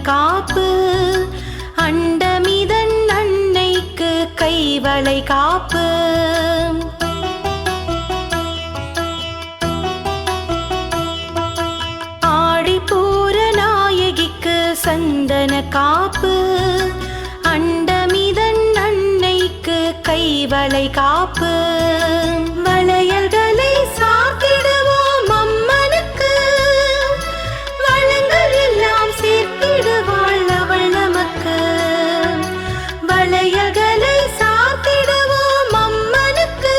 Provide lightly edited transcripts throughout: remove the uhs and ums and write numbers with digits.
காப்பு அண்டமிதன் அன்னைக்கு கைவளை காப்பு ஆடிப்பூர நாயகிக்கு சந்தன காப்பு அண்டமிதன் அன்னைக்கு கைவளை காப்பு வளையல்களை சாத்திடுவோம் அம்மனுக்கு வளங்கள் எல்லாம் சேர்த்திடுவாள் அவள் நமக்கு வளையல்களை சாத்திடுவோம் அம்மனுக்கு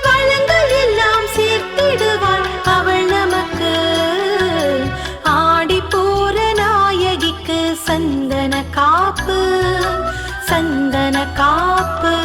வளங்கள் எல்லாம் சேர்த்திடுவாள் அவள் நமக்கு ஆடிப்பூர நாயகிக்கு சந்தன காப்பு சந்தன காப்பு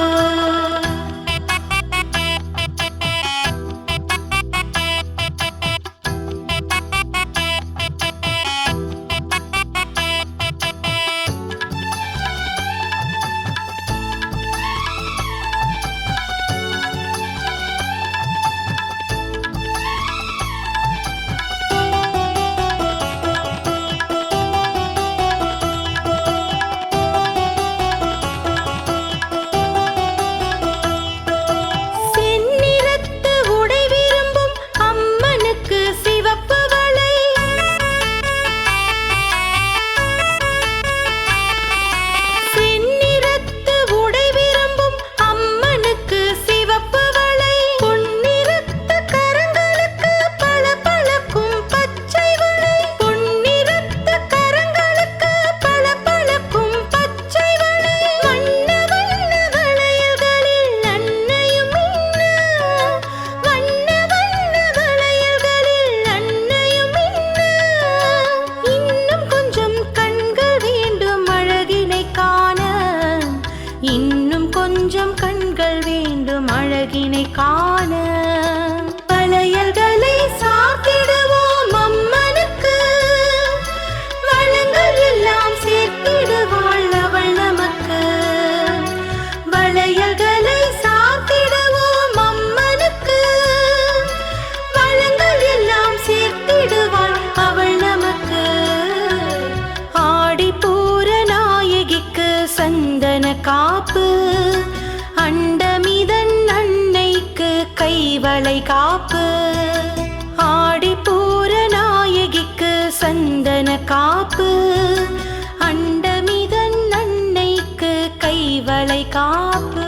இன்னும் கொஞ்சம் கண்கள் வேண்டும் அழகினை காண வளையல்களை சாத்திடுவோம் அம்மனுக்கு வளங்கள் எல்லாம் சேர்த்திடுவாள் அவள் நமக்கு வளையல்களை சாத்திடுவோம் அம்மனுக்கு வளங்கள் எல்லாம் சேர்த்திடுவாள் அவள் நமக்கு ஆடிப்பூர நாயகிக்கு சந்தன காப்பு அண்டமிதன் அன்னைக்கு கைவளை காப்பு ஆடிப்பூர நாயகிக்கு சந்தன காப்பு அண்டமிதன் அன்னைக்கு கைவளை காப்பு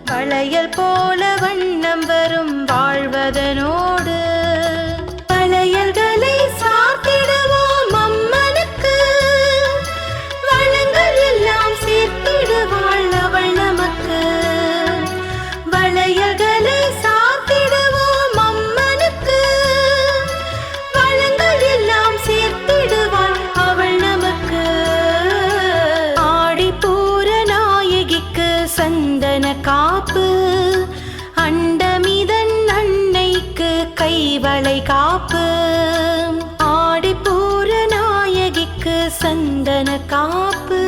வளையல் போல வண்ணம் வரும் வாழ்வதனோடு வளையல்களை சாத்திடுவோம் அம்மனுக்கு வளங்கள் எல்லாம் சேர்த்திடுவாள் அவள் நமக்கு வளையல்களை சாத்திடுவோம் அம்மனுக்கு வளங்கள் எல்லாம் சேர்த்திடுவாள் அவள் நமக்கு ஆடிப்பூர நாயகிக்கு சந்தன காப்பு அண்டமிதன் அன்னைக்கு கைவளை காப்பு ஆடிப்பூர நாயகிக்கு சந்தன காப்பு